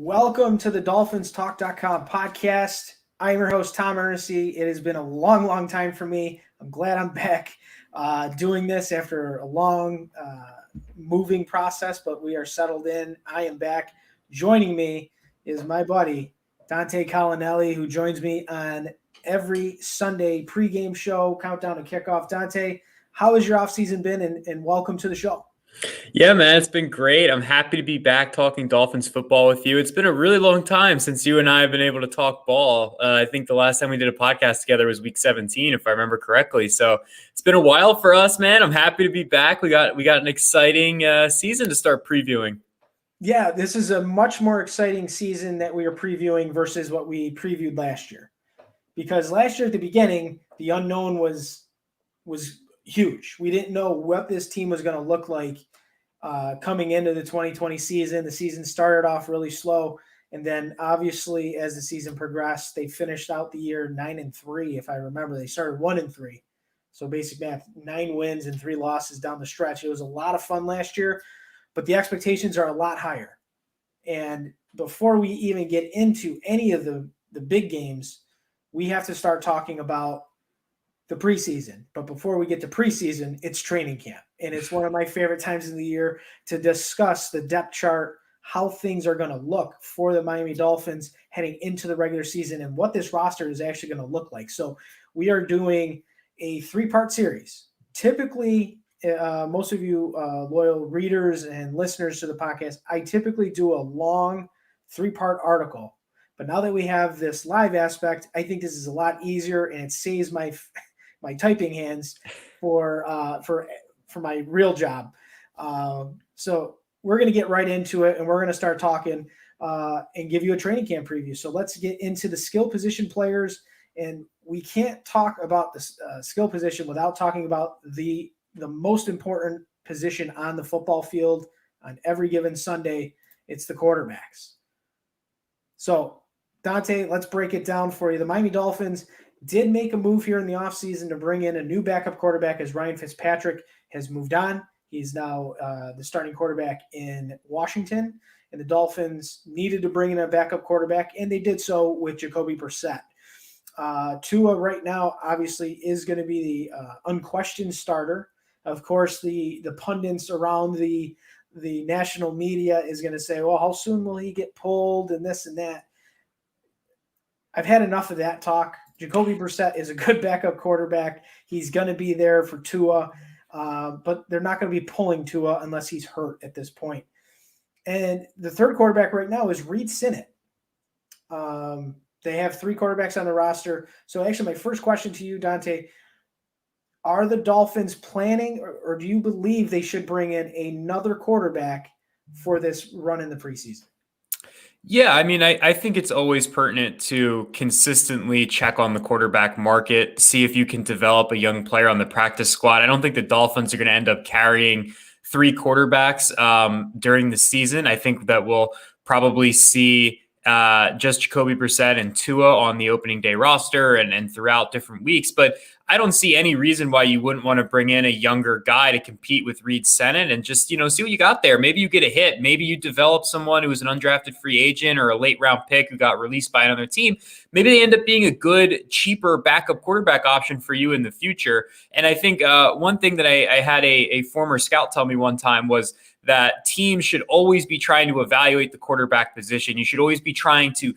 Welcome to the DolphinsTalk.com podcast. I'm your host, Tom Ernestine. It has been a long time for me. I'm glad I'm back doing this after a long moving process, but we are settled in. I am back. Joining me is my buddy, Dante Collinelli, who joins me on every Sunday pregame show, countdown to kickoff. Dante, how has your offseason been, and welcome to the show. Yeah, man, it's been great. I'm happy to be back talking Dolphins football with you. It's been a really long time since you and I have been able to talk ball. I think the last time we did a podcast together was week 17, if I remember correctly. So it's been a while for us, man. I'm happy to be back. We got an exciting season to start previewing. Yeah, this is a much more exciting season that we are previewing versus what we previewed last year. Because last year at the beginning, the unknown was huge. We didn't know what this team was going to look like coming into the 2020 season. The season started off really slow, and then obviously as the season progressed, they finished out the year 9-3. If I remember, they started 1-3. So basic math, 9 wins and 3 losses down the stretch. It was a lot of fun last year, but the expectations are a lot higher. And before we even get into any of the big games, we have to start talking about the preseason. But before we get to preseason, it's training camp. And it's one of my favorite times of the year to discuss the depth chart, how things are going to look for the Miami Dolphins heading into the regular season, and what this roster is actually going to look like. So we are doing a 3-part series. Typically, most of you loyal readers and listeners to the podcast, I typically do a long 3-part article. But now that we have this live aspect, I think this is a lot easier, and it saves my typing hands for my real job. So we're going to get right into it, and we're going to start talking and give you a training camp preview. So let's get into the skill position players, and we can't talk about the skill position without talking about the most important position on the football field on every given Sunday. It's the quarterbacks. So Dante, let's break it down for you. The Miami Dolphins did make a move here in the offseason to bring in a new backup quarterback as Ryan Fitzpatrick has moved on. He's now the starting quarterback in Washington, and the Dolphins needed to bring in a backup quarterback, and they did so with Jacoby Brissett. Tua right now obviously is going to be the unquestioned starter. Of course, the pundits around the national media is going to say, well, how soon will he get pulled and this and that? I've had enough of that talk. Jacoby Brissett is a good backup quarterback. He's going to be there for Tua, but they're not going to be pulling Tua unless he's hurt at this point. And the third quarterback right now is Reed Sinnett. They have 3 quarterbacks on the roster. So actually my first question to you, Dante, are the Dolphins planning or do you believe they should bring in another quarterback for this run in the preseason? Yeah, I mean, I think it's always pertinent to consistently check on the quarterback market, see if you can develop a young player on the practice squad. I don't think the Dolphins are going to end up carrying 3 quarterbacks during the season. I think that we'll probably see just Jacoby Brissett and Tua on the opening day roster and throughout different weeks. But I don't see any reason why you wouldn't want to bring in a younger guy to compete with Reed Sinnett and just, see what you got there. Maybe you get a hit. Maybe you develop someone who was an undrafted free agent or a late round pick who got released by another team. Maybe they end up being a good, cheaper backup quarterback option for you in the future. And I think one thing that I had a former scout tell me one time was that teams should always be trying to evaluate the quarterback position. You should always be trying to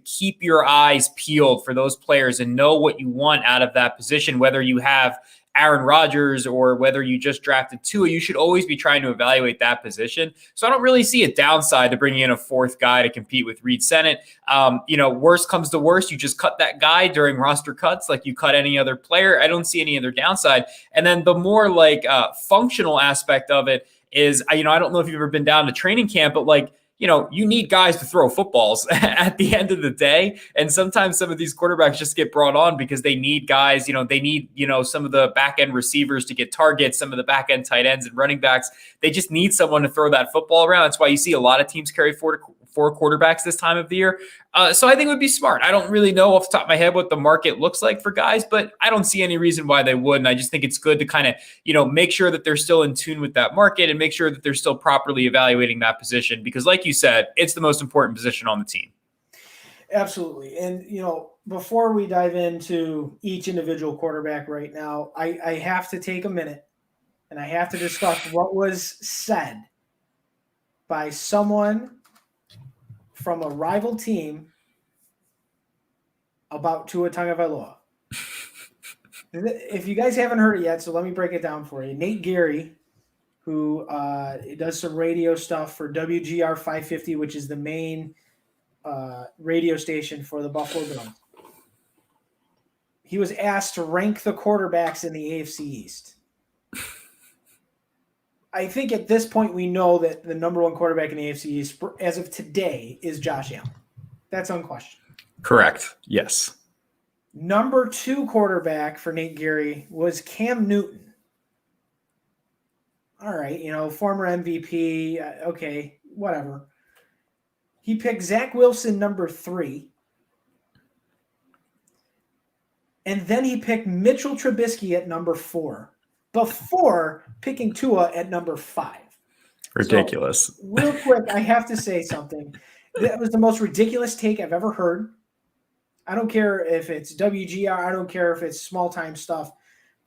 keep your eyes peeled for those players and know what you want out of that position, whether you have Aaron Rodgers or whether you just drafted Tua. You should always be trying to evaluate that position. So I don't really see a downside to bringing in a 4th guy to compete with Reed Sinnett. Worst comes to worst, you just cut that guy during roster cuts like you cut any other player. I don't see any other downside. And then the more functional aspect of it is, I don't know if you've ever been down to training camp, but you need guys to throw footballs at the end of the day. And sometimes some of these quarterbacks just get brought on because they need guys, they need, some of the back end receivers to get targets, some of the back end tight ends and running backs. They just need someone to throw that football around. That's why you see a lot of teams carry four for quarterbacks this time of the year. So I think it would be smart. I don't really know off the top of my head what the market looks like for guys, but I don't see any reason why they wouldn't. I just think it's good to kind of, make sure that they're still in tune with that market and make sure that they're still properly evaluating that position, because like you said, it's the most important position on the team. Absolutely. And, before we dive into each individual quarterback right now, I have to take a minute and I have to discuss what was said by someone from a rival team about Tua Tagovailoa. If you guys haven't heard it yet, so let me break it down for you. Nate Geary, who does some radio stuff for WGR 550, which is the main radio station for the Buffalo Bills. He was asked to rank the quarterbacks in the AFC East. I think at this point we know that the number one quarterback in the AFC East as of today is Josh Allen. That's unquestioned. Correct. Yes. Number two quarterback for Nate Geary was Cam Newton. All right, former MVP. Okay, whatever. He picked Zach Wilson number 3. And then he picked Mitchell Trubisky at number 4 before picking Tua at number 5. Ridiculous. So, real quick, I have to say something. That was the most ridiculous take I've ever heard. I don't care if it's WGR. I don't care if it's small-time stuff.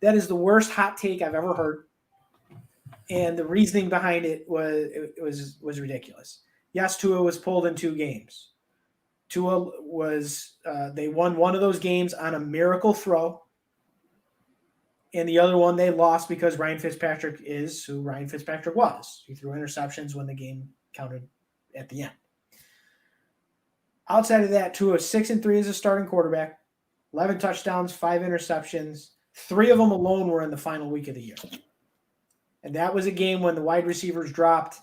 That is the worst hot take I've ever heard. And the reasoning behind it was ridiculous. Yes, Tua was pulled in 2 games. Tua was they won one of those games on a miracle throw. And the other one they lost because Ryan Fitzpatrick is who Ryan Fitzpatrick was. He threw interceptions when the game counted at the end. Outside of that, Tua 6-3 as a starting quarterback, 11 touchdowns, 5 interceptions. 3 of them alone were in the final week of the year. And that was a game when the wide receivers dropped.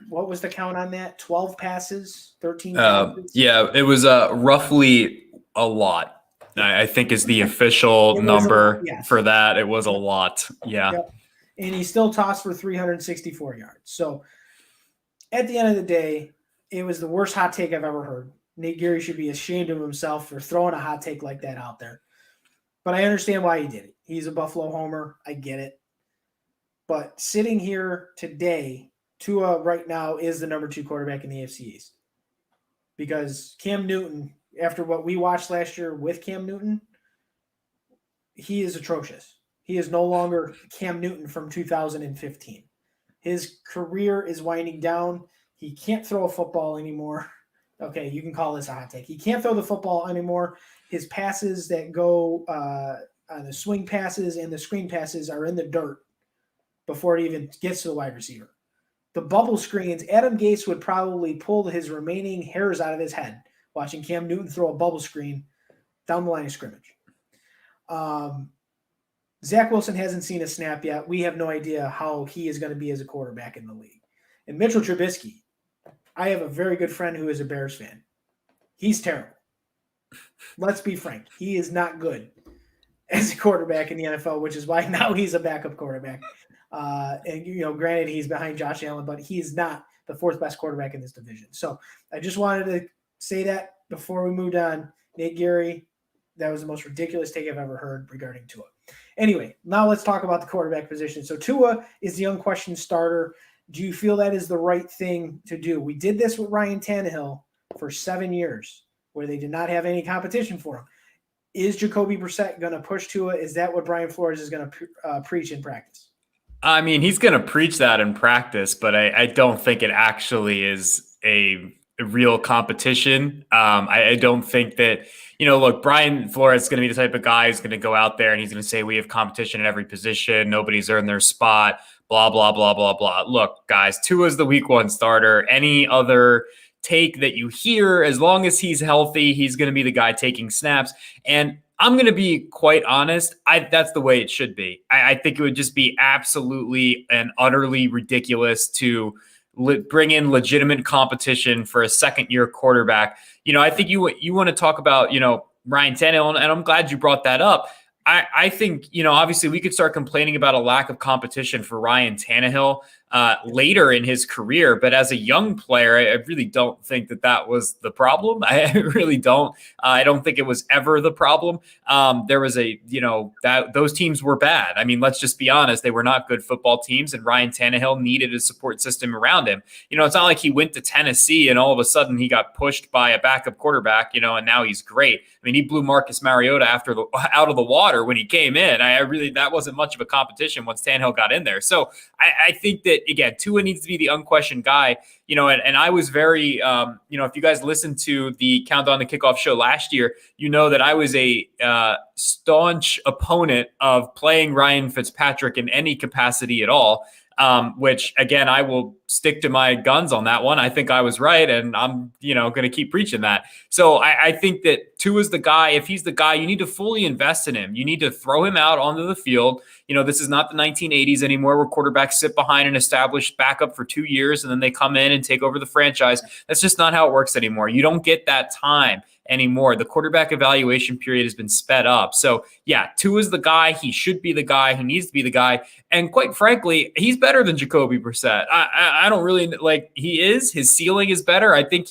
What was the count on that? 12 passes, 13 passes? Yeah, it was roughly a lot. I think is the official number for that. It was a lot. Yeah. Yep. And he still tossed for 364 yards. So at the end of the day, it was the worst hot take I've ever heard. Nate Geary should be ashamed of himself for throwing a hot take like that out there. But I understand why he did it. He's a Buffalo homer. I get it. But sitting here today, Tua right now is the number 2 quarterback in the AFC East. Because Cam Newton, after what we watched last year with Cam Newton, he is atrocious. He is no longer Cam Newton from 2015. His career is winding down. He can't throw a football anymore. Okay, you can call this a hot take. He can't throw the football anymore. His passes that go on the swing passes and the screen passes are in the dirt before it even gets to the wide receiver. The bubble screens, Adam Gase would probably pull his remaining hairs out of his head watching Cam Newton throw a bubble screen down the line of scrimmage. Zach Wilson hasn't seen a snap yet. We have no idea how he is going to be as a quarterback in the league. And Mitchell Trubisky, I have a very good friend who is a Bears fan. He's terrible. Let's be frank. He is not good as a quarterback in the NFL, which is why now he's a backup quarterback. And granted, he's behind Josh Allen, but he's not the 4th best quarterback in this division. So I just wanted to say that before we moved on. Nate Geary, that was the most ridiculous take I've ever heard regarding Tua. Anyway, now let's talk about the quarterback position. So Tua is the unquestioned starter. Do you feel that is the right thing to do? We did this with Ryan Tannehill for 7 years where they did not have any competition for him. Is Jacoby Brissett going to push Tua? Is that what Brian Flores is going to preach in practice? I mean, he's going to preach that in practice, but I don't think it actually is a real competition. I don't think that, look, Brian Flores is going to be the type of guy who's going to go out there and he's going to say, we have competition at every position. Nobody's earned their spot, blah, blah, blah, blah, blah. Look, guys, Tua's the week 1 starter. Any other take that you hear, as long as he's healthy, he's going to be the guy taking snaps. And I'm going to be quite honest. That's the way it should be. I think it would just be absolutely and utterly ridiculous to bring in legitimate competition for a second-year quarterback. I think you want to talk about, Ryan Tannehill, and I'm glad you brought that up. I think, obviously we could start complaining about a lack of competition for Ryan Tannehill. later in his career. But as a young player, I really don't think that was the problem. I really don't. I don't think it was ever the problem. There was that those teams were bad. I mean, let's just be honest. They were not good football teams, and Ryan Tannehill needed a support system around him. It's not like he went to Tennessee and all of a sudden he got pushed by a backup quarterback, and now he's great. I mean, he blew Marcus Mariota out of the water when he came in. That wasn't much of a competition once Tannehill got in there. So I think that, again, Tua needs to be the unquestioned guy, and I was very, if you guys listened to the Countdown to Kickoff show last year, that I was a staunch opponent of playing Ryan Fitzpatrick in any capacity at all. Which, again, I will stick to my guns on that one. I think I was right, and I'm, going to keep preaching that. So I think that Tua's the guy. If he's the guy, you need to fully invest in him. You need to throw him out onto the field. This is not the 1980s anymore where quarterbacks sit behind an established backup for 2 years and then they come in and take over the franchise. That's just not how it works anymore. You don't get that time anymore. The quarterback evaluation period has been sped up. So yeah, Tua's the guy. He should be the guy. He needs to be the guy. And quite frankly, he's better than Jacoby Brissett. I don't really he is. His ceiling is better. I think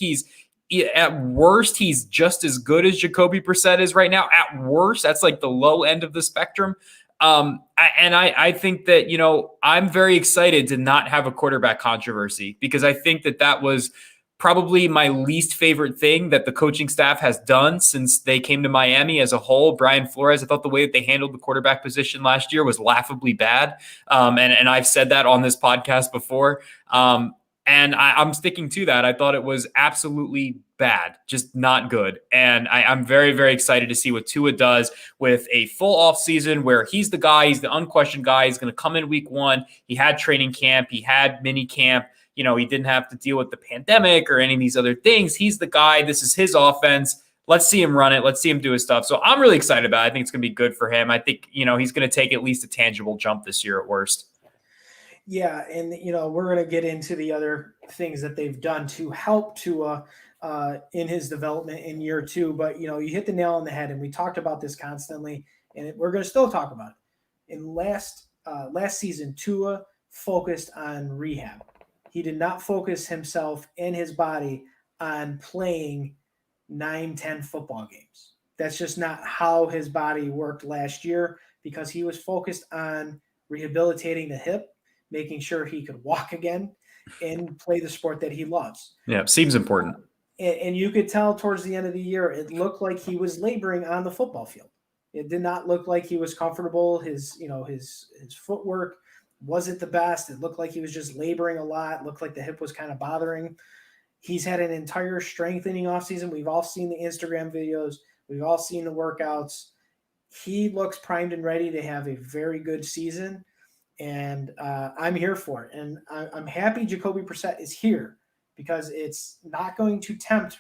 at worst, he's just as good as Jacoby Brissett is right now. At worst, that's like the low end of the spectrum. I think that, I'm very excited to not have a quarterback controversy because I think that was probably my least favorite thing that the coaching staff has done since they came to Miami as a whole. Brian Flores, I thought the way that they handled the quarterback position last year was laughably bad. And I've said that on this podcast before. And I'm sticking to that. I thought it was absolutely bad, just not good. And I'm very, very excited to see what Tua does with a full off season where he's the guy, he's the unquestioned guy. He's going to come in week 1. He had training camp. He had mini camp. He didn't have to deal with the pandemic or any of these other things. He's the guy. This is his offense. Let's see him run it. Let's see him do his stuff. So I'm really excited about it. I think it's going to be good for him. I think, he's going to take at least a tangible jump this year at worst. Yeah, and we're going to get into the other things that they've done to help Tua in his development in year 2. But you hit the nail on the head, and we talked about this constantly, and we're going to still talk about it. In last season, Tua focused on rehab. He did not focus himself and his body on playing 9-10 football games. That's just not how his body worked last year because he was focused on rehabilitating the hip, making sure he could walk again and play the sport that he loves. Yeah, seems important. And you could tell towards the end of the year, it looked like he was laboring on the football field. It did not look like he was comfortable. His footwork wasn't the best. It looked like he was just laboring a lot. It looked like the hip was kind of bothering. He's had an entire strengthening offseason. We've all seen the Instagram videos. We've all seen the workouts. He looks primed and ready to have a very good season, and I'm here for it. And I'm happy Jacoby Brissett is here because it's not going to tempt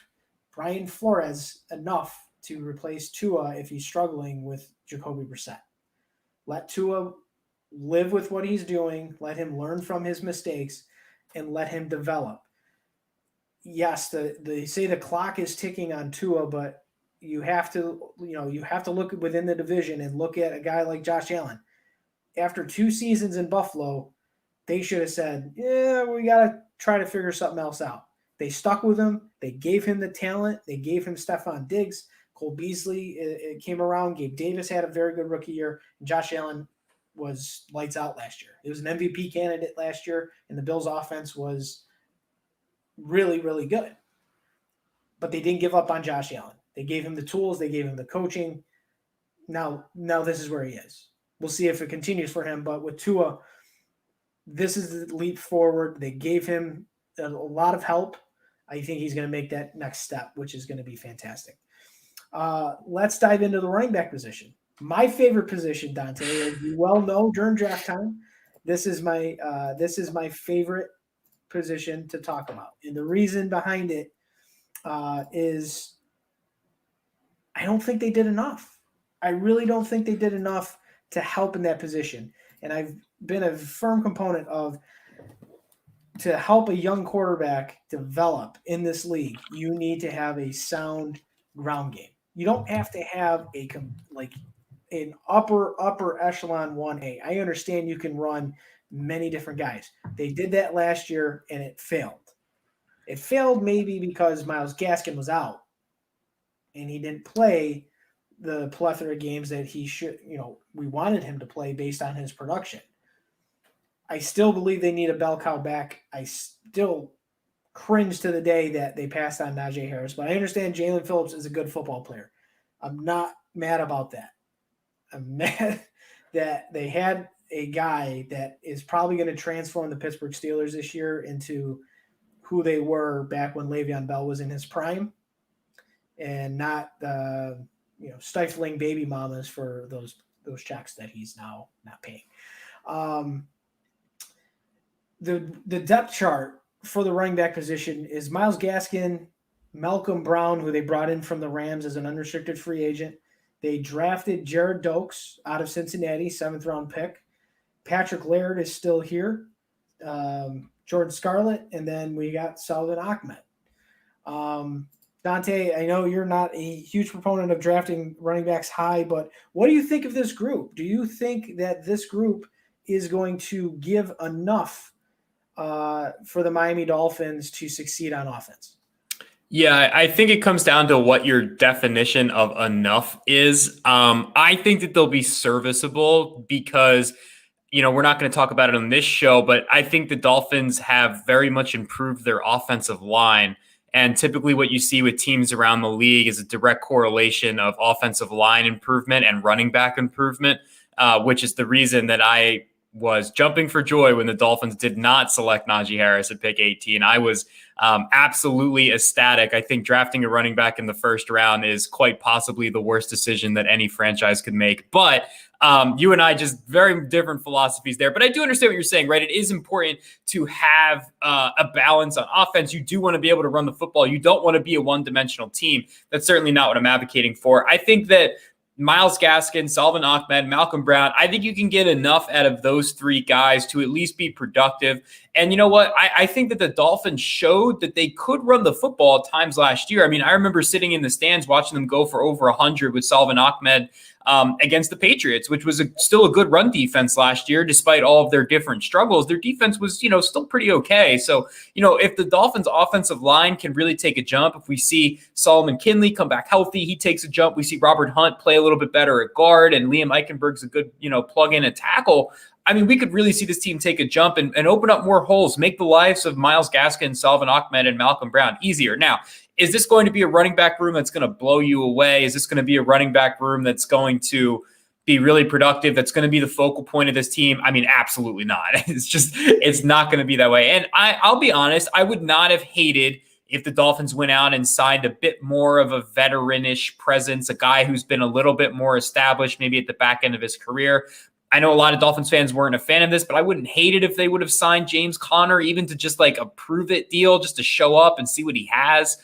Brian Flores enough to replace Tua if he's struggling with Jacoby Brissett. Let Tua live with what he's doing, let him learn from his mistakes, and let him develop. Yes, they say the clock is ticking on Tua, but you have to look within the division and look at a guy like Josh Allen. After 2 seasons in Buffalo, they should have said, yeah, we got to try to figure something else out. They stuck with him. They gave him the talent. They gave him Stephon Diggs. Cole Beasley it came around. Gabe Davis had a very good rookie year. And Josh Allen was lights out last year. He was an MVP candidate last year, and the Bills' offense was really, really good. But they didn't give up on Josh Allen. They gave him the tools. They gave him the coaching. Now this is where he is. We'll see if it continues for him. But with Tua, this is the leap forward. They gave him a lot of help. I think he's going to make that next step, which is going to be fantastic. Let's dive into the running back position. My favorite position, Dante, as you well know, during draft time, this is my favorite position to talk about. And the reason behind it is I don't think they did enough. I really don't think they did enough to help in that position. And I've been a firm component of to help a young quarterback develop in this league, you need to have a sound ground game. You don't have to have an upper echelon 1A. I understand you can run many different guys, They did that last year, and it failed. It failed maybe because Myles Gaskin was out, and he didn't play the plethora of games that he should, we wanted him to play based on his production. I still believe they need a bell cow back. I still cringe to the day that they passed on Najee Harris, but I understand Jalen Phillips is a good football player. I'm not mad about that. I'm mad that they had a guy that is probably going to transform the Pittsburgh Steelers this year into who they were back when Le'Veon Bell was in his prime, and not stifling baby mamas for those checks that he's now not paying. The depth chart for the running back position is Myles Gaskin, Malcolm Brown, who they brought in from the Rams as an unrestricted free agent. They drafted Jared Dokes out of Cincinnati, 7th round pick. Patrick Laird is still here. Jordan Scarlett, and then we got Salvin Ahmed. Dante, I know you're not a huge proponent of drafting running backs high, but what do you think of this group? Do you think that this group is going to give enough for the Miami Dolphins to succeed on offense? Yeah, I think it comes down to what your definition of enough is. I think that they'll be serviceable because, we're not going to talk about it on this show, but I think the Dolphins have very much improved their offensive line. And typically what you see with teams around the league is a direct correlation of offensive line improvement and running back improvement, which is the reason that I was jumping for joy when the Dolphins did not select Najee Harris at pick 18. I was absolutely ecstatic. I think drafting a running back in the first round is quite possibly the worst decision that any franchise could make. But you and I just very different philosophies there. But I do understand what you're saying, right? It is important to have a balance on offense. You do want to be able to run the football. You don't want to be a one-dimensional team. That's certainly not what I'm advocating for. I think that Myles Gaskin, Salvin Ahmed, Malcolm Brown, I think you can get enough out of those three guys to at least be productive. And you know what? I think that the Dolphins showed that they could run the football at times last year. I mean, I remember sitting in the stands watching them go for over 100 with Salvin Ahmed against the Patriots, which was still a good run defense last year, despite all of their different struggles. Their defense was, still pretty okay. So, if the Dolphins offensive line can really take a jump, if we see Solomon Kinley come back healthy, he takes a jump. We see Robert Hunt play a little bit better at guard, and Liam Eichenberg's a good, plug in at tackle. I mean, we could really see this team take a jump and open up more holes, make the lives of Myles Gaskin, Salvin Ahmed, and Malcolm Brown easier. Now, is this going to be a running back room that's going to blow you away? Is this going to be a running back room that's going to be really productive, that's going to be the focal point of this team? I mean, absolutely not. It's not going to be that way. And I'll be honest, I would not have hated if the Dolphins went out and signed a bit more of a veteranish presence, a guy who's been a little bit more established, maybe at the back end of his career. I know a lot of Dolphins fans weren't a fan of this, but I wouldn't hate it if they would have signed James Conner, even to just like a prove it deal, just to show up and see what he has.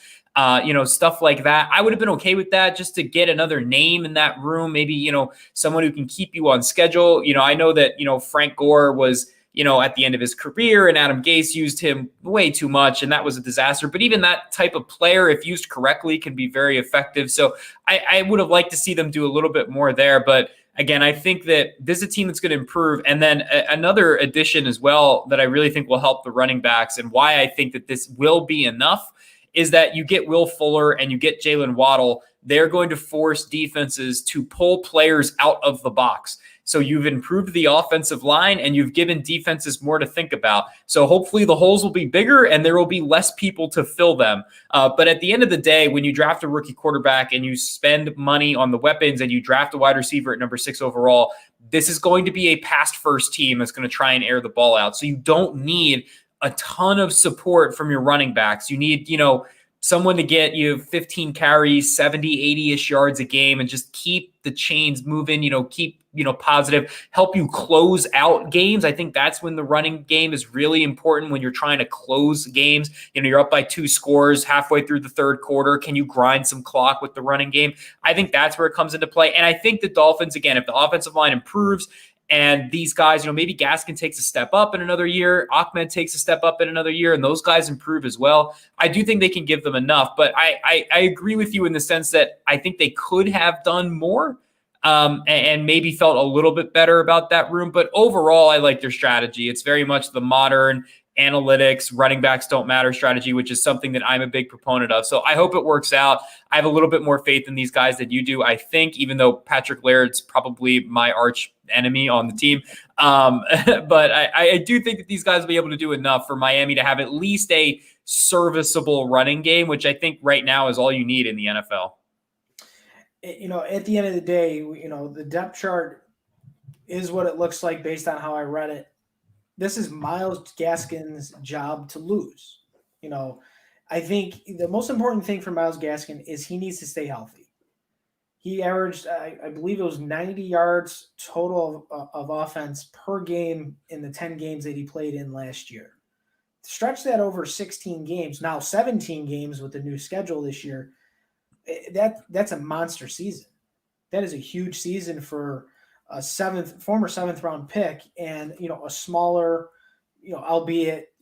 Stuff like that. I would have been okay with that, just to get another name in that room. Maybe, someone who can keep you on schedule. I know that, Frank Gore was, at the end of his career, and Adam Gase used him way too much, and that was a disaster. But even that type of player, if used correctly, can be very effective. So I would have liked to see them do a little bit more there. But again, I think that this is a team that's going to improve. And then another addition as well that I really think will help the running backs, and why I think that this will be enough, is that you get Will Fuller and you get Jalen Waddle. They're going to force defenses to pull players out of the box. So you've improved the offensive line and you've given defenses more to think about. So hopefully the holes will be bigger and there will be less people to fill them. But at the end of the day, when you draft a rookie quarterback and you spend money on the weapons and you draft a wide receiver at number 6 overall, this is going to be a pass-first team that's going to try and air the ball out. So you don't need a ton of support from your running backs. You need, someone to get you 15 carries, 70, 80-ish yards a game, and just keep the chains moving, keep, positive, help you close out games. I think that's when the running game is really important, when you're trying to close games. You're up by 2 scores halfway through the third quarter. Can you grind some clock with the running game? I think that's where it comes into play. And I think the Dolphins, again, if the offensive line improves, and these guys, maybe Gaskin takes a step up in another year, Ahmed takes a step up in another year, and those guys improve as well, I do think they can give them enough. But I agree with you in the sense that I think they could have done more. and maybe felt a little bit better about that room. But overall, I like their strategy. It's very much the modern analytics, running backs don't matter strategy, which is something that I'm a big proponent of. So I hope it works out. I have a little bit more faith in these guys than you do, I think, even though Patrick Laird's probably my arch enemy on the team. But I do think that these guys will be able to do enough for Miami to have at least a serviceable running game, which I think right now is all you need in the NFL. At the end of the day, the depth chart is what it looks like based on how I read it. This is Myles Gaskin's job to lose. I think the most important thing for Myles Gaskin is he needs to stay healthy. He averaged, I believe it was 90 yards total of offense per game in the 10 games that he played in last year. Stretch that over 16 games, now 17 games with the new schedule this year. That's a monster season. That is a huge season for a former seventh round pick, and a smaller, albeit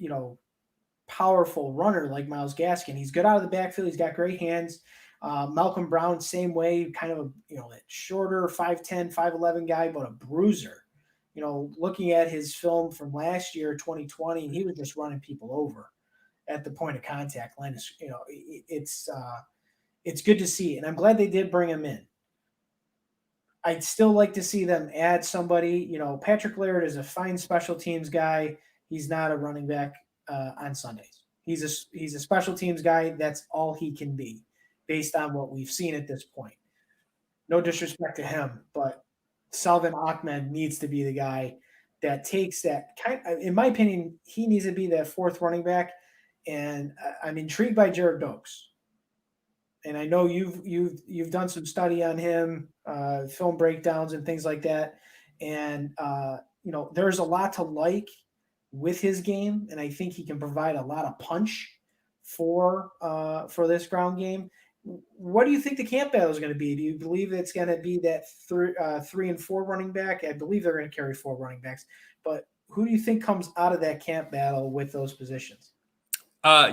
powerful runner like Myles Gaskin. He's good out of the backfield. He's got great hands. Malcolm Brown, same way, kind of that shorter 5'10", 5'11" guy, but a bruiser. Looking at his film from last year, 2020, he was just running people over at the point of contact line. It's good to see, and I'm glad they did bring him in. I'd still like to see them add somebody. Patrick Laird is a fine special teams guy. He's not a running back on Sundays. He's a special teams guy. That's all he can be based on what we've seen at this point. No disrespect to him, but Salvin Ahmed needs to be the guy that takes that in my opinion, he needs to be that fourth running back. And I'm intrigued by Jared Dokes. And I know you've done some study on him, film breakdowns and things like that. And there's a lot to like with his game, and I think he can provide a lot of punch for this ground game. What do you think the camp battle is going to be? Do you believe it's going to be that 3 and 4 running back? I believe they're going to carry 4 running backs, but who do you think comes out of that camp battle with those positions?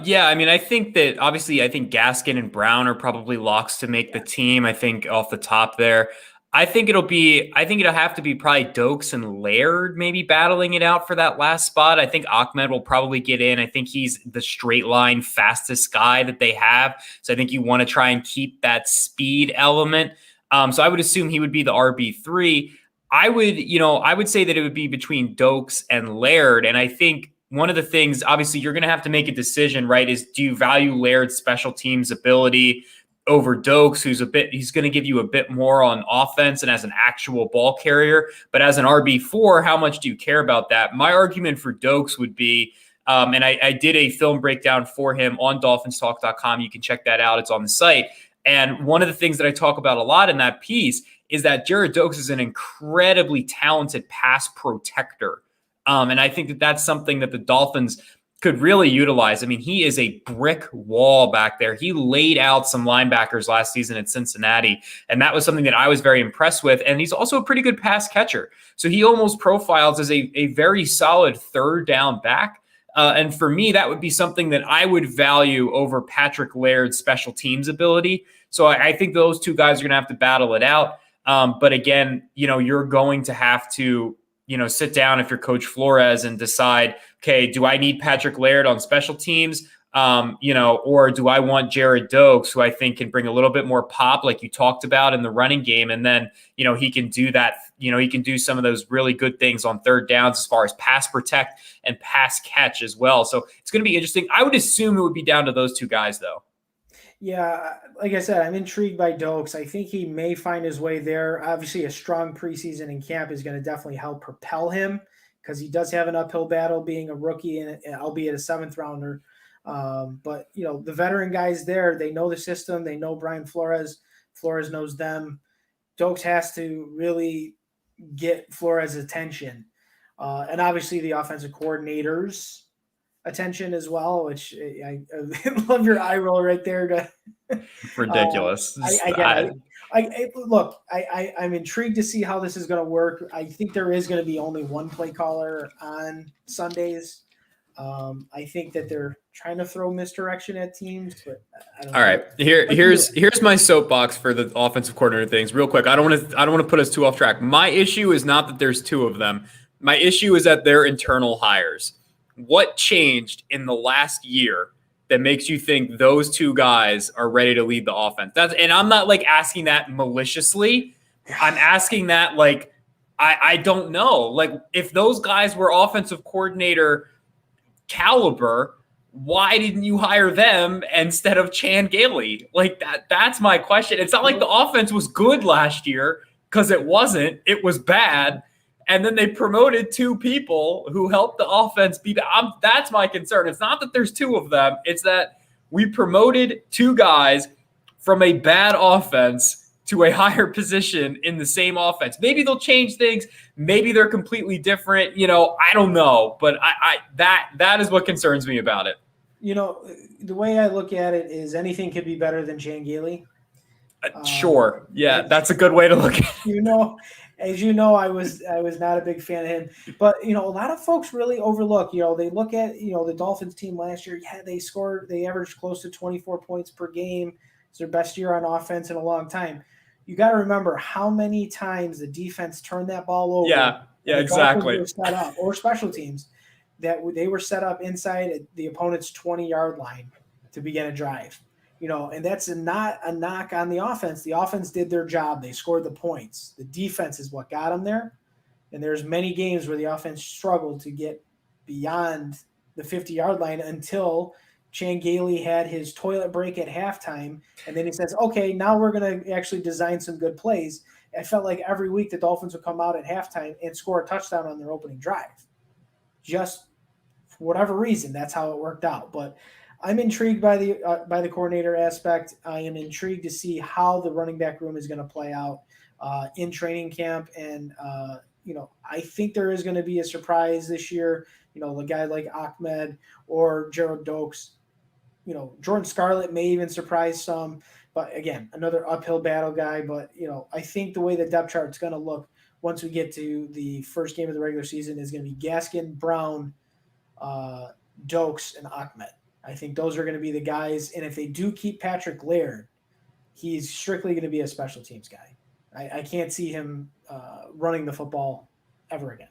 Yeah, I mean, I think Gaskin and Brown are probably locks to make the team. I think off the top there, I think it'll have to be probably Dokes and Laird maybe battling it out for that last spot. I think Ahmed will probably get in. I think he's the straight line fastest guy that they have. So I think you want to try and keep that speed element. So I would assume he would be the RB3. I would say that it would be between Dokes and Laird. And I think one of the things, obviously, you're going to have to make a decision, right, is do you value Laird's special teams ability over Dokes, he's going to give you a bit more on offense and as an actual ball carrier. But as an RB4, how much do you care about that? My argument for Dokes would be, and I did a film breakdown for him on DolphinsTalk.com. You can check that out. It's on the site. And one of the things that I talk about a lot in that piece is that Jared Dokes is an incredibly talented pass protector. And I think that that's something that the Dolphins could really utilize. I mean, he is a brick wall back there. He laid out some linebackers last season at Cincinnati, and that was something that I was very impressed with. And he's also a pretty good pass catcher. So he almost profiles as a very solid third down back. And for me, that would be something that I would value over Patrick Laird's special teams ability. So I think those two guys are going to have to battle it out. But again, you're going to have to sit down if you're Coach Flores and decide, okay, do I need Patrick Laird on special teams? Or do I want Jared Dokes, who I think can bring a little bit more pop, like you talked about in the running game. And then, he can do that. He can do some of those really good things on third downs as far as pass protect and pass catch as well. So it's going to be interesting. I would assume it would be down to those two guys, though. Yeah, like I said, I'm intrigued by Dokes. I think he may find his way there. Obviously, a strong preseason in camp is going to definitely help propel him because he does have an uphill battle being a rookie, and albeit a 7th rounder. But, the veteran guys there, they know the system. They know Brian Flores. Flores knows them. Dokes has to really get Flores' attention. And obviously the offensive coordinators' attention as well, which I love your eye roll right there. Ridiculous. I'm intrigued to see how this is going to work. I think there is going to be only one play caller on Sundays. I think that they're trying to throw misdirection at teams, but I don't All know. right, here's my soapbox for the offensive coordinator things. Real quick, I don't want to put us too off track. My issue is not that there's two of them. My issue is that they're internal hires. What changed in the last year that makes you think those two guys are ready to lead the offense? And I'm not like asking that maliciously. I'm asking that like I don't know. Like if those guys were offensive coordinator caliber, why didn't you hire them instead of Chan Gailey? Like that's my question. It's not like the offense was good last year, because it wasn't. It was bad. And then they promoted two people who helped the offense be bad. That's my concern. It's not that there's two of them. It's that we promoted two guys from a bad offense to a higher position in the same offense. Maybe they'll change things. Maybe they're completely different. I don't know. But that is what concerns me about it. The way I look at it is anything could be better than Chan Gailey. Sure. Yeah, that's a good way to look at it. As you know, I was not a big fan of him. But, a lot of folks really overlook, they look at, the Dolphins team last year. Yeah, they averaged close to 24 points per game. It's their best year on offense in a long time. You got to remember how many times the defense turned that ball over. Yeah, exactly. Were set up, or special teams, that they were set up inside the opponent's 20-yard line to begin a drive. And that's not a knock on the offense. The offense did their job. They scored the points. The defense is what got them there. And there's many games where the offense struggled to get beyond the 50-yard line until Chan Gailey had his toilet break at halftime. And then he says, okay, now we're going to actually design some good plays. I felt like every week the Dolphins would come out at halftime and score a touchdown on their opening drive. Just for whatever reason, that's how it worked out. But I'm intrigued by the coordinator aspect. I am intrigued to see how the running back room is going to play out in training camp. And, I think there is going to be a surprise this year. A guy like Ahmed or Gerald Dokes. Jordan Scarlett may even surprise some. But, again, another uphill battle guy. But, I think the way the depth chart is going to look once we get to the first game of the regular season is going to be Gaskin, Brown, Dokes, and Ahmed. I think those are going to be the guys. And if they do keep Patrick Laird, he's strictly going to be a special teams guy. I can't see him running the football ever again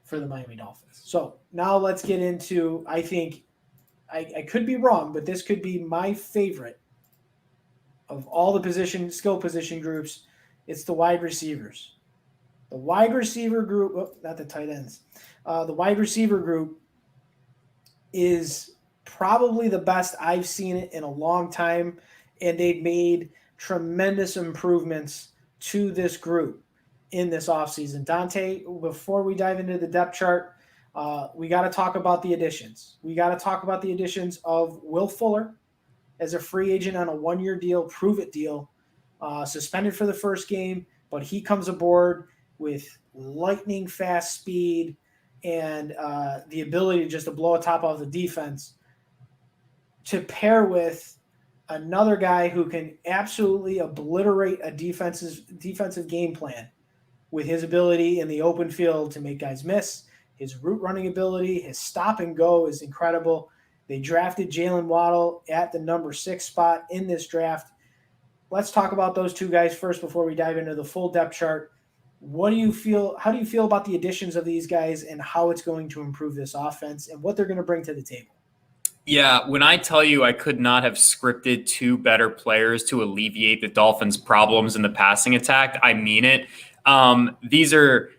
for the Miami Dolphins. So now let's get into, I think, I could be wrong, but this could be my favorite of all the skill position groups. It's the wide receivers. The wide receiver group, not the tight ends. The wide receiver group is probably the best I've seen it in a long time, and they've made tremendous improvements to this group in this offseason. Dante, before we dive into the depth chart, we got to talk about the additions. We got to talk about the additions of Will Fuller as a free agent on a one-year deal, prove-it deal, suspended for the first game, but he comes aboard with lightning fast speed and the ability just to blow a top off the defense, to pair with another guy who can absolutely obliterate a defensive game plan with his ability in the open field to make guys miss. His route running ability, his stop and go is incredible. They drafted Jalen Waddle at the number 6 spot in this draft. Let's talk about those two guys first before we dive into the full depth chart. How do you feel about the additions of these guys and how it's going to improve this offense and what they're going to bring to the table? Yeah, when I tell you I could not have scripted two better players to alleviate the Dolphins' problems in the passing attack, I mean it. These are,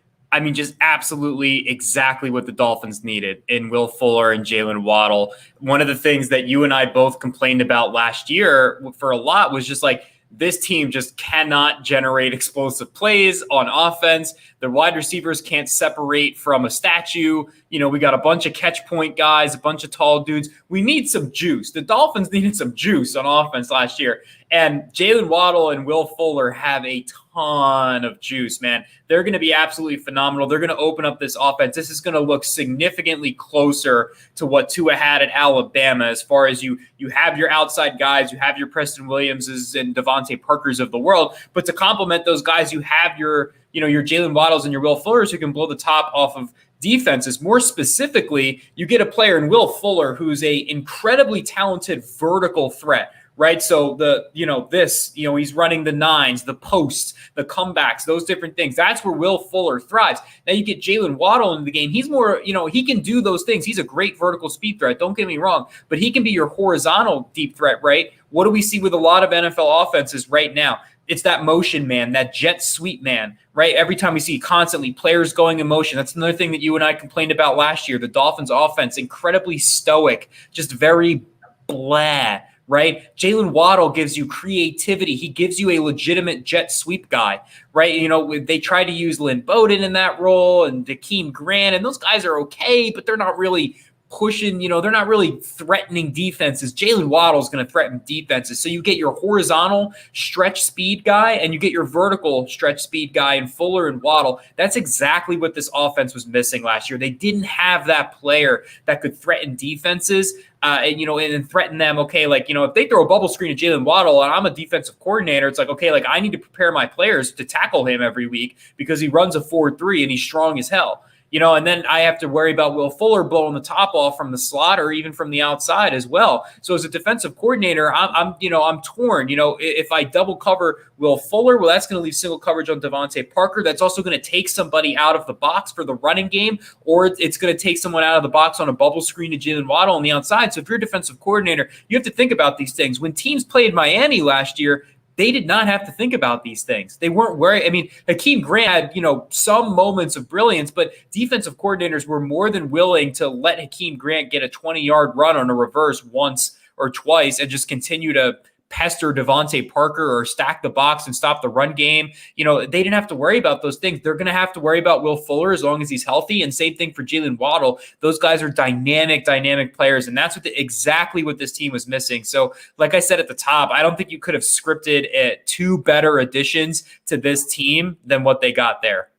just absolutely exactly what the Dolphins needed in Will Fuller and Jalen Waddle. One of the things that you and I both complained about last year for a lot was just like, this team just cannot generate explosive plays on offense. The wide receivers can't separate from a statue. We got a bunch of catch point guys, a bunch of tall dudes. We need some juice. The Dolphins needed some juice on offense last year. And Jalen Waddle and Will Fuller have a ton of juice, man. They're going to be absolutely phenomenal. They're going to open up this offense. This is going to look significantly closer to what Tua had at Alabama, as far as you have your outside guys, you have your Preston Williamses and Devontae Parkers of the world, but to complement those guys, you have your Jalen Waddles and your Will Fullers who can blow the top off of defenses. More specifically, you get a player in Will Fuller who's a incredibly talented vertical threat, right? So he's running the nines, the posts, the comebacks, those different things. That's where Will Fuller thrives. Now you get Jalen Waddle into the game. He's more, he can do those things. He's a great vertical speed threat. Don't get me wrong, but he can be your horizontal deep threat, right? What do we see with a lot of NFL offenses right now? It's that motion man, that jet sweep man, right? Every time we see constantly players going in motion. That's another thing that you and I complained about last year. The Dolphins offense, incredibly stoic, just very blah, right? Jalen Waddle gives you creativity. He gives you a legitimate jet sweep guy, right? They try to use Lynn Bowden in that role and Hakeem Grant, and those guys are okay, but they're not really pushing, they're not really threatening defenses. Jalen Waddle is going to threaten defenses. So you get your horizontal stretch speed guy and you get your vertical stretch speed guy in Fuller and Waddle. That's exactly what this offense was missing last year. They didn't have that player that could threaten defenses. And threaten them. Okay, if they throw a bubble screen at Jalen Waddle and I'm a defensive coordinator, it's like, okay, I need to prepare my players to tackle him every week because he runs a 4.3 and he's strong as hell. And then I have to worry about Will Fuller blowing the top off from the slot or even from the outside as well. So as a defensive coordinator, I'm torn. If I double cover Will Fuller, well, that's going to leave single coverage on Devontae Parker. That's also going to take somebody out of the box for the running game, or it's going to take someone out of the box on a bubble screen to Jalen Waddle on the outside. So if you're a defensive coordinator, you have to think about these things. When teams played Miami last year, they did not have to think about these things. They weren't worried. I mean, Hakeem Grant had, some moments of brilliance, but defensive coordinators were more than willing to let Hakeem Grant get a 20-yard run on a reverse once or twice and just continue to pester Devontae Parker or stack the box and stop the run game. They didn't have to worry about those things. They're going to have to worry about Will Fuller as long as he's healthy. And same thing for Jalen Waddle. Those guys are dynamic players. And that's exactly what this team was missing. So like I said at the top, I don't think you could have scripted two better additions to this team than what they got there.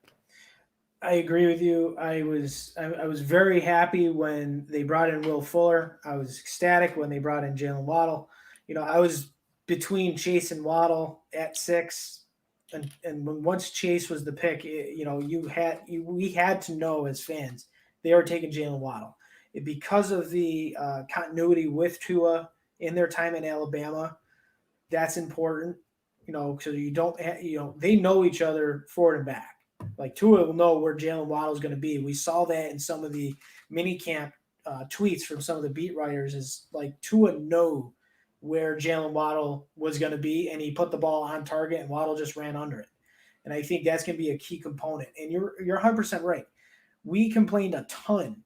I agree with you. I was very happy when they brought in Will Fuller. I was ecstatic when they brought in Jalen Waddle. I was between Chase and Waddle at 6, and when once Chase was the pick, we had to know as fans they were taking Jalen Waddle because of the continuity with Tua in their time in Alabama. That's important, so you don't they know each other forward and back. Like Tua will know where Jalen Waddle is going to be. We saw that in some of the mini camp tweets from some of the beat writers. Is like Tua know where Jalen Waddle was going to be, and he put the ball on target, and Waddle just ran under it. And I think that's going to be a key component. And you're 100% right. We complained a ton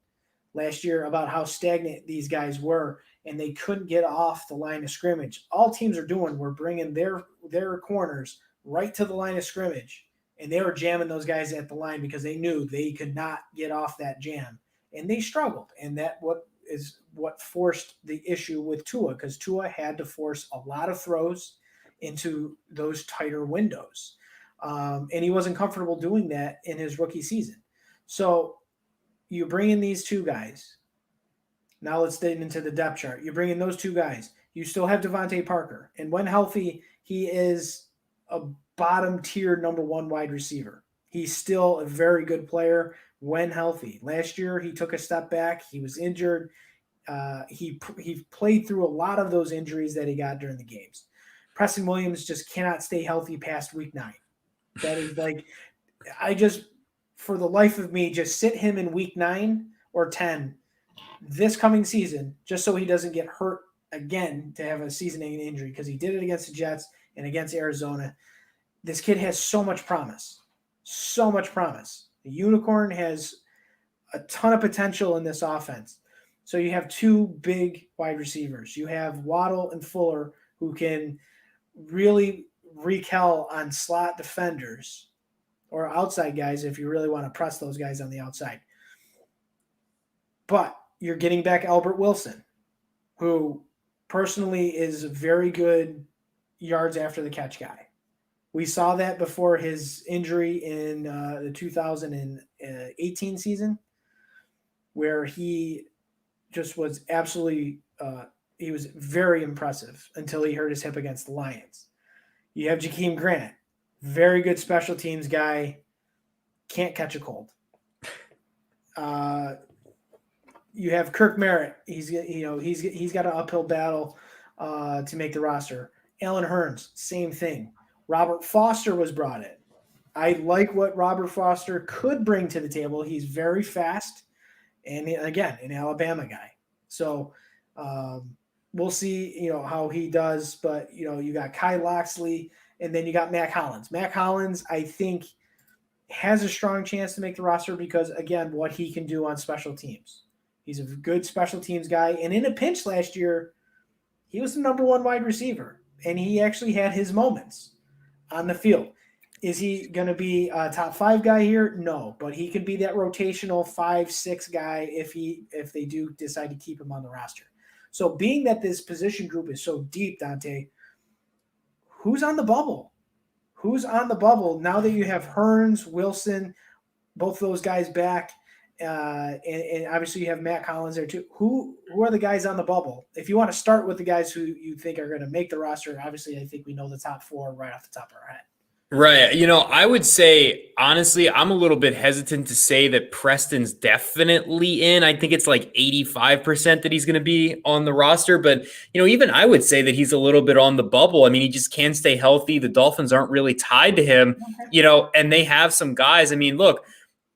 last year about how stagnant these guys were, and they couldn't get off the line of scrimmage. All teams are doing were bringing their corners right to the line of scrimmage, and they were jamming those guys at the line because they knew they could not get off that jam, and they struggled. And is what forced the issue with Tua, because Tua had to force a lot of throws into those tighter windows. And he wasn't comfortable doing that in his rookie season. So you bring in these two guys. Now let's get into the depth chart. You bring in those two guys. You still have Devontae Parker. And when healthy, he is a bottom tier number 1 wide receiver. He's still a very good player when healthy. Last year, he took a step back. He was injured. He played through a lot of those injuries that he got during the games. Preston Williams just cannot stay healthy past week 9. That is for the life of me, just sit him in week 9 or 10 this coming season, just so he doesn't get hurt again to have a season-ending injury, because he did it against the Jets and against Arizona. This kid has so much promise. So much promise. The unicorn has a ton of potential in this offense. So you have two big wide receivers. You have Waddle and Fuller, who can really wreak hell on slot defenders or outside guys if you really want to press those guys on the outside. But you're getting back Albert Wilson, who personally is a very good yards after the catch guy. We saw that before his injury in the 2018 season, where he just was absolutely he was very impressive until he hurt his hip against the Lions. You have Jakeem Grant, very good special teams guy, can't catch a cold. You have Kirk Merritt. He's got an uphill battle to make the roster. Alan Hearns, same thing. Robert Foster was brought in. I like what Robert Foster could bring to the table. He's very fast, and again, an Alabama guy. So we'll see, how he does. But you got Kai Loxley, and then you got Mac Hollins. Mac Hollins, I think, has a strong chance to make the roster because, again, what he can do on special teams. He's a good special teams guy, and in a pinch last year, he was the number one wide receiver, and he actually had his moments on the field. Is he going to be a top 5 guy here? No, but he could be that rotational 5-6 guy if they do decide to keep him on the roster. So being that this position group is so deep, Dante, who's on the bubble? Who's on the bubble now that you have Hearns, Wilson, both those guys back, and obviously you have Matt Collins there too. Who are the guys on the bubble? If you want to start with the guys who you think are going to make the roster, obviously I think we know the top 4 right off the top of our head. Right. I would say, honestly, I'm a little bit hesitant to say that Preston's definitely in. I think it's like 85% that he's going to be on the roster. But, even I would say that he's a little bit on the bubble. I mean, he just can't stay healthy. The Dolphins aren't really tied to him, and they have some guys. I mean, look,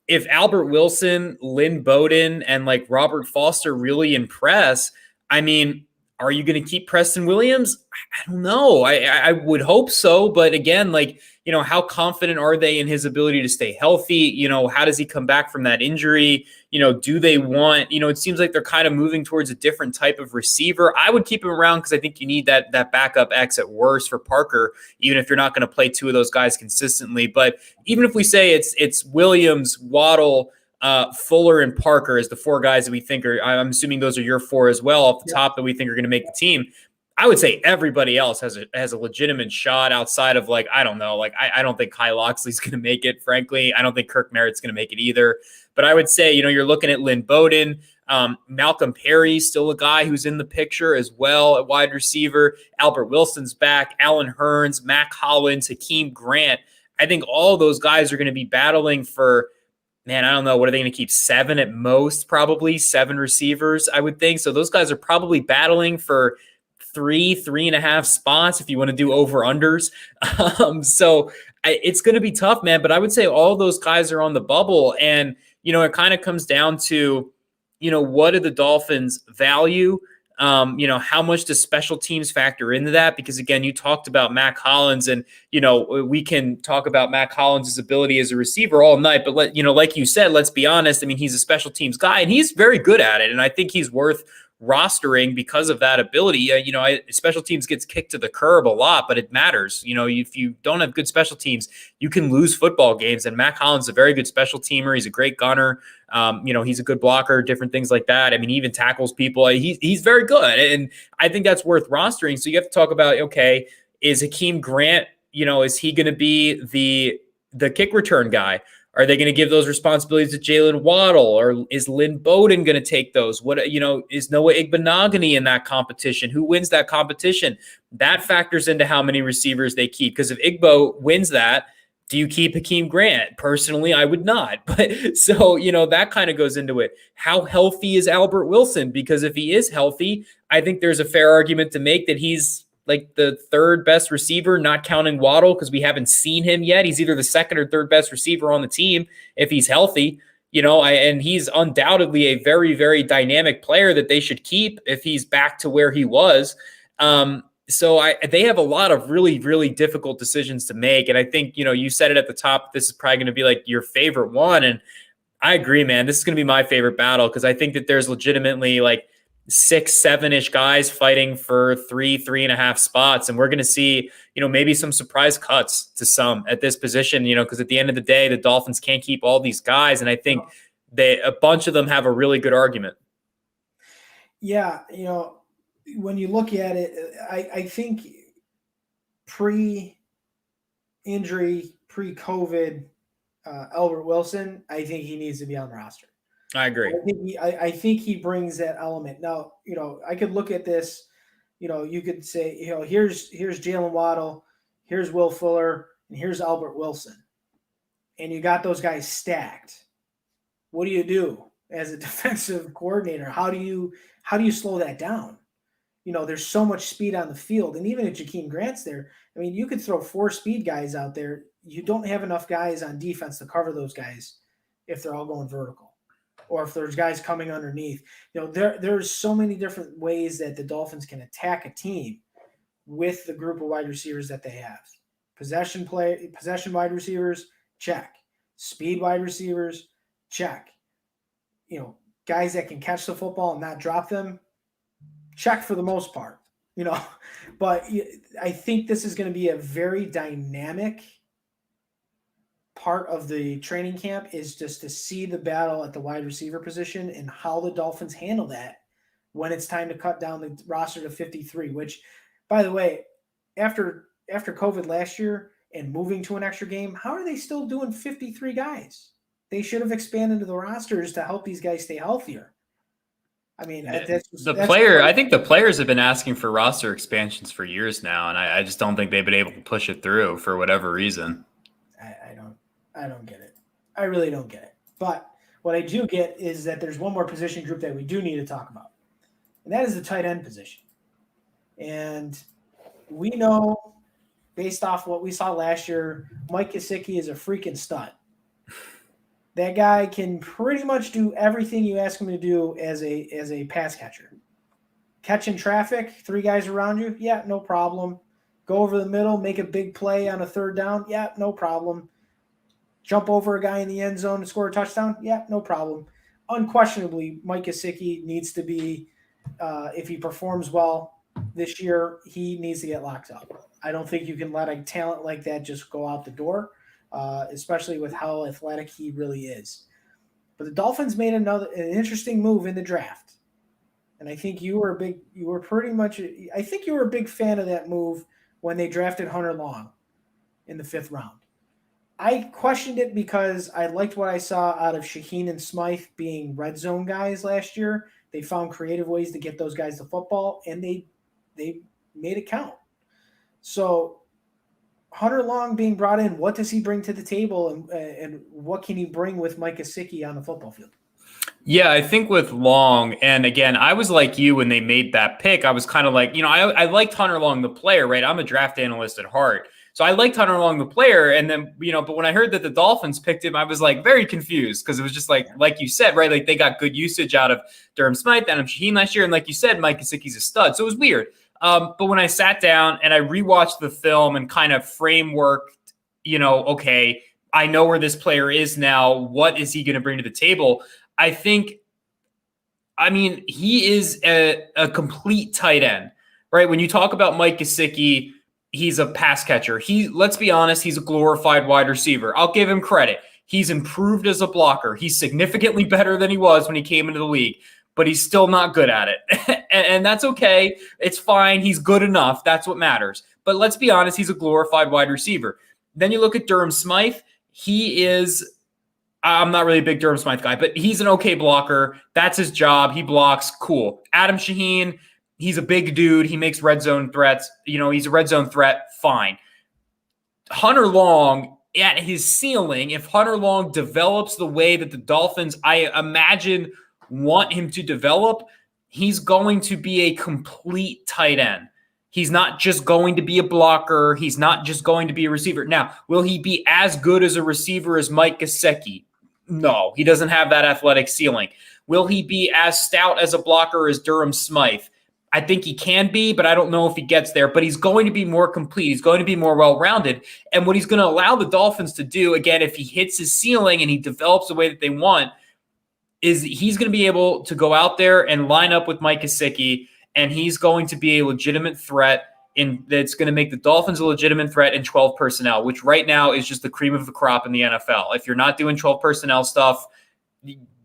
if Albert Wilson, Lynn Bowden, and like Robert Foster really impress, I mean, are you going to keep Preston Williams? I don't know. I would hope so. But again, how confident are they in his ability to stay healthy? How does he come back from that injury? Do they want, it seems like they're kind of moving towards a different type of receiver. I would keep him around because I think you need that backup X at worst for Parker, even if you're not going to play 2 of those guys consistently. But even if we say it's Williams, Waddle, Fuller, and Parker as the 4 guys that we think are, I'm assuming those are your 4 as well off the top that we think are going to make the team. I would say everybody else has a legitimate shot outside of I don't know. I don't think Kai Loxley's going to make it, frankly. I don't think Kirk Merritt's going to make it either. But I would say, you're looking at Lynn Bowden. Malcolm Perry's still a guy who's in the picture as well at wide receiver. Albert Wilson's back. Alan Hearns, Mac Hollins, Hakeem Grant. I think all those guys are going to be battling for, man, I don't know. What are they going to keep? 7 at most, probably 7 receivers, I would think. So those guys are probably battling for 3.5 spots if you want to do over-unders. So it's going to be tough, man. But I would say all those guys are on the bubble. And, it kind of comes down to, what do the Dolphins value? How much does special teams factor into that? Because, again, you talked about Mac Hollins, and, we can talk about Mac Hollins' ability as a receiver all night. But, like you said, let's be honest. I mean, he's a special teams guy, and he's very good at it. And I think he's worth rostering because of that ability. Special teams gets kicked to the curb a lot, but it matters. If you don't have good special teams, you can lose football games. And Mac Hollins is a very good special teamer. He's a great gunner. He's a good blocker, different things like that. I mean, he even tackles people. He's very good. And I think that's worth rostering. So you have to talk about, okay, is Hakeem Grant, is he going to be the kick return guy? Are they going to give those responsibilities to Jalen Waddle, or is Lynn Bowden going to take those? Is Noah Igbenogany in that competition? Who wins that competition? That factors into how many receivers they keep. Because if Igbo wins that, do you keep Hakeem Grant? Personally, I would not. But so, that kind of goes into it. How healthy is Albert Wilson? Because if he is healthy, I think there's a fair argument to make that he's like the 3rd best receiver, not counting Waddle, because we haven't seen him yet. He's either the 2nd or 3rd best receiver on the team if he's healthy, and he's undoubtedly a very, very dynamic player that they should keep if he's back to where he was. So they have a lot of really, really difficult decisions to make. And I think, you said it at the top, this is probably going to be like your favorite one. And I agree, man, this is going to be my favorite battle, because I think that there's legitimately 6-7-ish guys fighting for 3.5 spots. And we're going to see, maybe some surprise cuts to some at this position, because at the end of the day, the Dolphins can't keep all these guys. And I think a bunch of them have a really good argument. Yeah. When you look at it, I think pre-injury, pre-COVID, Albert Wilson, I think he needs to be on the roster. I agree. I think he brings that element. Now, I could look at this, you could say, here's Jalen Waddle, here's Will Fuller, and here's Albert Wilson. And you got those guys stacked what do you do as a defensive coordinator? How do you slow that down? There's so much speed on the field, and even if Jakeem Grant's there, I mean, you could throw 4 speed guys out there. You don't have enough guys on defense to cover those guys if they're all going vertical, or if there's guys coming underneath. There's so many different ways that the Dolphins can attack a team with the group of wide receivers that they have. Possession wide receivers, check. Speed wide receivers, check. Guys that can catch the football and not drop them, check for the most part. But I think this is going to be a very dynamic part of the training camp, is just to see the battle at the wide receiver position and how the Dolphins handle that when it's time to cut down the roster to 53, which, by the way, after COVID last year and moving to an extra game, how are they still doing 53 guys? They should have expanded to the rosters to help these guys stay healthier. I mean, I think the players have been asking for roster expansions for years now, and I just don't think they've been able to push it through for whatever reason. I don't get it. I really don't get it. But what I do get is that there's one more position group that we do need to talk about, and that is the tight end position. And we know, based off what we saw last year, Mike Gesicki is a freaking stud. That guy can pretty much do everything you ask him to do as a pass catcher. Catching traffic, 3 guys around you, yeah, no problem. Go over the middle, make a big play on a 3rd down, yeah, no problem. Jump over a guy in the end zone and score a touchdown, yeah, no problem. Unquestionably, Mike Gesicki needs to be, if he performs well this year, he needs to get locked up. I don't think you can let a talent like that just go out the door. Especially with how athletic he really is. But the Dolphins made an interesting move in the draft. And I think you were a big fan of that move when they drafted Hunter Long in the 5th round. I questioned it because I liked what I saw out of Shaheen and Smythe being red zone guys last year. They found creative ways to get those guys the football, and they made it count. So Hunter Long being brought in, what does he bring to the table, and what can he bring with Mike Gesicki on the football field? Yeah, I think with Long, and again, I was like you when they made that pick. I was kind of like, I liked Hunter Long, the player, right? I'm a draft analyst at heart. So I liked Hunter Long, the player. And then, but when I heard that the Dolphins picked him, I was like very confused, because it was just like you said, right? Like they got good usage out of Durham Smythe, Adam Shaheen last year. And like you said, Mike Gesicki's a stud. So it was weird. But when I sat down and I rewatched the film and kind of frameworked, okay, I know where this player is now. What is he going to bring to the table? He is a complete tight end, right? When you talk about Mike Gesicki, he's a pass catcher. Let's be honest, he's a glorified wide receiver. I'll give him credit. He's improved as a blocker. He's significantly better than he was when he came into the league, but he's still not good at it. and that's okay. It's fine. He's good enough. That's what matters. But let's be honest, he's a glorified wide receiver. Then you look at Durham Smythe. I'm not really a big Durham Smythe guy, but he's an okay blocker. That's his job. He blocks. Cool. Adam Shaheen, he's a big dude. He makes red zone threats. He's a red zone threat. Fine. Hunter Long, at his ceiling, if Hunter Long develops the way that the Dolphins, I imagine, want him to develop, he's going to be a complete tight end. He's not just going to be a blocker. He's not just going to be a receiver. Now, will he be as good as a receiver as Mike Gesicki? No, he doesn't have that athletic ceiling. Will he be as stout as a blocker as Durham Smythe? I think he can be, but I don't know if he gets there. But he's going to be more complete. He's going to be more well-rounded. And what he's going to allow the Dolphins to do, again, if he hits his ceiling and he develops the way that they want, is he's going to be able to go out there and line up with Mike Gesicki, and he's going to be a legitimate threat that's going to make the Dolphins a legitimate threat in 12 personnel, which right now is just the cream of the crop in the NFL. If you're not doing 12 personnel stuff,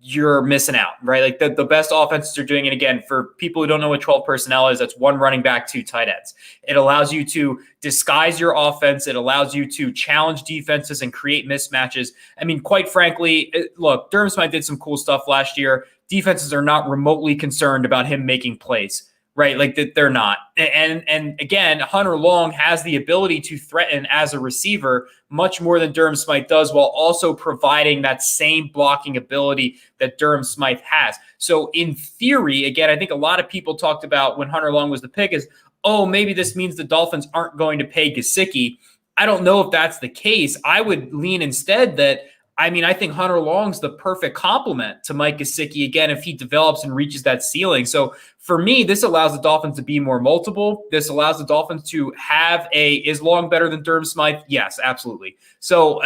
you're missing out, right? Like the best offenses are doing it. Again, for people who don't know what 12 personnel is, that's 1 running back, 2 tight ends. It allows you to disguise your offense. It allows you to challenge defenses and create mismatches. I mean, quite frankly, look, Durham Smythe did some cool stuff last year. Defenses are not remotely concerned about him making plays, right? Like that they're not. And again, Hunter Long has the ability to threaten as a receiver much more than Durham Smythe does, while also providing that same blocking ability that Durham Smythe has. So in theory, again, I think a lot of people talked about when Hunter Long was the pick is, oh, maybe this means the Dolphins aren't going to pay Gesicki. I don't know if that's the case. I would lean instead that, I mean, I think Hunter Long's the perfect complement to Mike Gesicki, again, if he develops and reaches that ceiling. So for me, this allows the Dolphins to be more multiple. This allows the Dolphins to have is Long better than Durham Smythe? Yes, absolutely. So,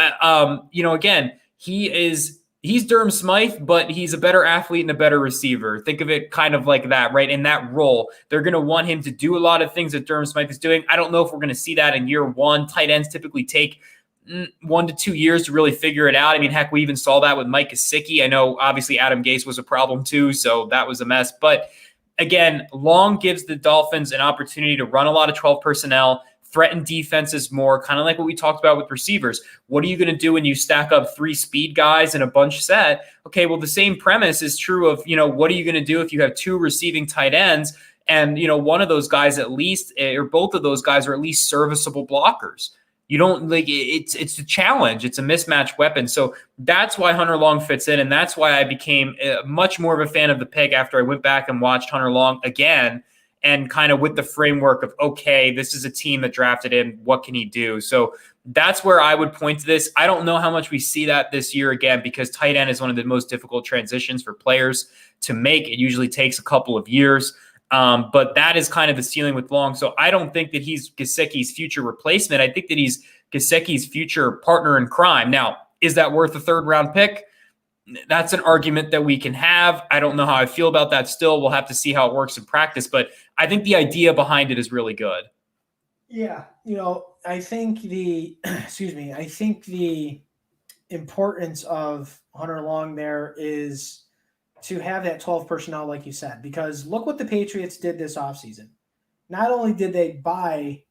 again, he's Durham Smythe, but he's a better athlete and a better receiver. Think of it kind of like that, right? In that role, they're going to want him to do a lot of things that Durham Smythe is doing. I don't know if we're going to see that in year one. Tight ends typically take 1 to 2 years to really figure it out. I mean, heck, we even saw that with Mike Gesicki. I know obviously Adam Gase was a problem too, so that was a mess. But again, Long gives the Dolphins an opportunity to run a lot of 12 personnel, threaten defenses more, kind of like what we talked about with receivers. What are you going to do when you stack up 3 speed guys in a bunch set? Okay, well, the same premise is true of, what are you going to do if you have 2 receiving tight ends and, one of those guys at least, or both of those guys are at least serviceable blockers? You don't like it's a challenge. It's a mismatched weapon. So that's why Hunter Long fits in. And that's why I became much more of a fan of the pick after I went back and watched Hunter Long again and kind of with the framework of, okay, this is a team that drafted him. What can he do? So that's where I would point to this. I don't know how much we see that this year again, because tight end is one of the most difficult transitions for players to make. It usually takes a couple of years. But that is kind of the ceiling with Long. So I don't think that he's Gesicki's future replacement. I think that he's Gesicki's future partner in crime. Now, is that worth a 3rd round pick? That's an argument that we can have. I don't know how I feel about that still. We'll have to see how it works in practice. But I think the idea behind it is really good. Yeah. I think I think the importance of Hunter Long there is to have that 12 personnel, like you said, because look what the Patriots did this offseason. Not only did they buy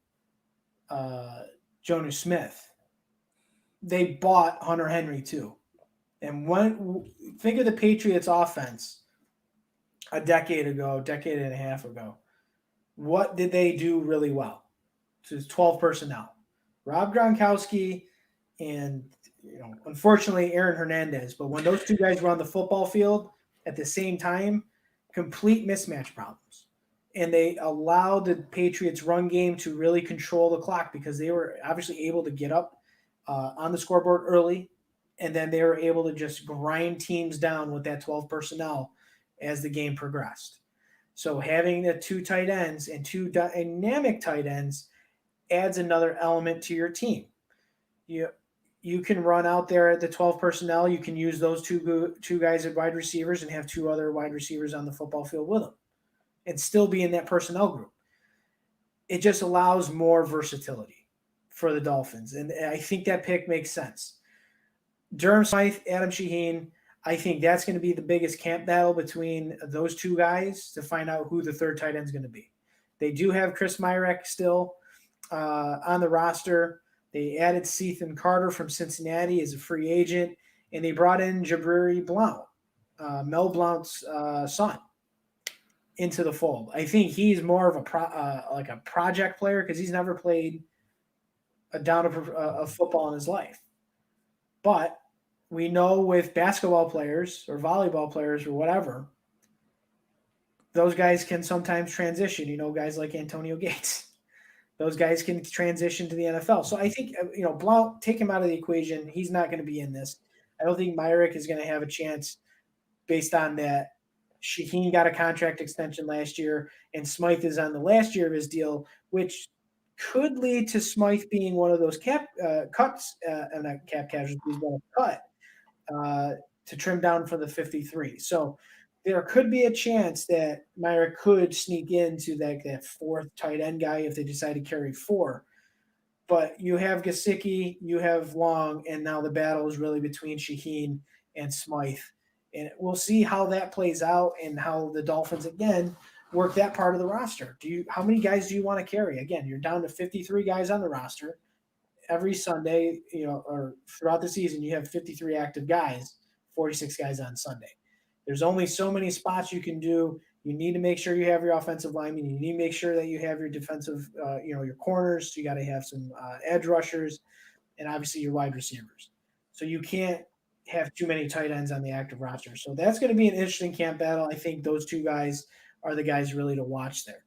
Jonnu Smith, they bought Hunter Henry too. And think of the Patriots offense a decade and a half ago. What did they do really well? So it's 12 personnel. Rob Gronkowski and, unfortunately, Aaron Hernandez. But when those 2 guys were on the football field at the same time, complete mismatch problems. And they allowed the Patriots run game to really control the clock because they were obviously able to get up on the scoreboard early. And then they were able to just grind teams down with that 12 personnel as the game progressed. So having the 2 tight ends and 2 dynamic tight ends adds another element to your team. You can run out there at the 12 personnel. You can use those two guys at wide receivers and have 2 other wide receivers on the football field with them and still be in that personnel group. It just allows more versatility for the Dolphins. And I think that pick makes sense. Durham Smythe, Adam Shaheen, I think that's going to be the biggest camp battle between those 2 guys to find out who the 3rd tight end is going to be. They do have Chris Myrick still on the roster. They added Sethan Carter from Cincinnati as a free agent, and they brought in Jabriri Blount, Mel Blount's son, into the fold. I think he's more of a project player because he's never played a down of football in his life. But we know with basketball players or volleyball players or whatever, those guys can sometimes transition. Guys like Antonio Gates. Those guys can transition to the NFL. So I think, Blount, take him out of the equation. He's not going to be in this. I don't think Myrick is going to have a chance based on that. Shaheen got a contract extension last year, and Smythe is on the last year of his deal, which could lead to Smythe being one of those cuts, not cap casualties, but a cut to trim down for the 53. So there could be a chance that Myrick could sneak into that 4th tight end guy if they decide to carry 4. But you have Gesicki, you have Long, and now the battle is really between Shaheen and Smythe. And we'll see how that plays out and how the Dolphins, again, work that part of the roster. How many guys do you want to carry? Again, you're down to 53 guys on the roster. Every Sunday, or throughout the season, you have 53 active guys, 46 guys on Sunday. There's only so many spots you can do You need to make sure you have your offensive linemen. You need to make sure that you have your defensive, your corners. You got to have some edge rushers, and obviously your wide receivers. So you can't have too many tight ends on the active roster. So that's going to be an interesting camp battle. I think those two guys are the guys really to watch there.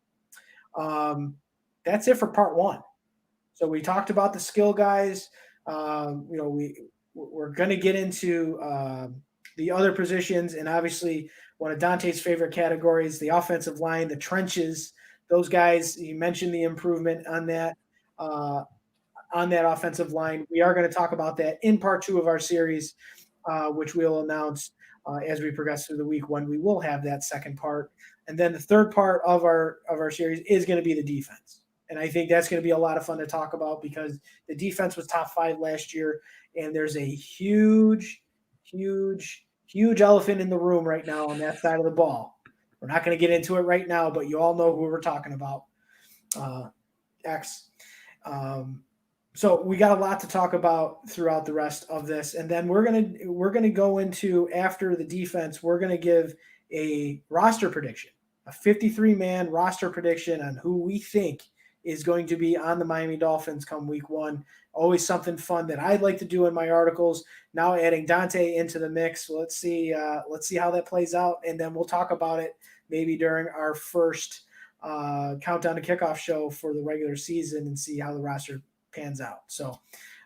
That's it for part one. So we talked about the skill guys. We're going to get into the other positions, and obviously one of Dante's favorite categories, the offensive line, the trenches. Those guys, you mentioned the improvement on that offensive line. We are going to talk about that in part two of our series, which we'll announce as we progress through the week when we will have that second part. And then the third part of our series is going to be the defense. And I think that's going to be a lot of fun to talk about because the defense was top 5 last year, and there's a huge elephant in the room right now on that side of the ball. We're not going to get into it right now, but you all know who we're talking about. X. So we got a lot to talk about throughout the rest of this, and then we're gonna go into, after the defense, we're gonna give a roster prediction, a 53-man roster prediction on who we think is going to be on the Miami Dolphins come week one. Always something fun that I'd like to do in my articles. Now adding Dante into the mix. Let's see how that plays out, and then we'll talk about it maybe during our first countdown to kickoff show for the regular season and see how the roster pans out. So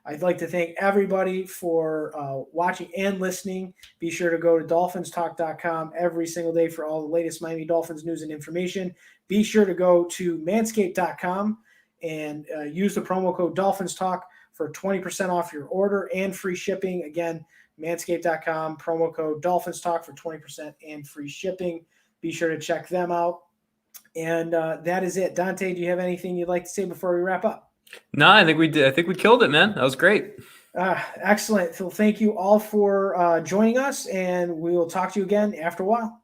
I'd like to thank everybody for watching and listening. Be sure to go to dolphinstalk.com every single day for all the latest Miami Dolphins news and information. Be sure to go to manscaped.com and use the promo code DolphinsTalk for 20% off your order and free shipping. Again, manscaped.com, promo code DolphinsTalk for 20% and free shipping. Be sure to check them out. And that is it. Dante, do you have anything you'd like to say before we wrap up? No, I think we did. I think we killed it, man. That was great. Excellent. So thank you all for joining us, and we will talk to you again after a while.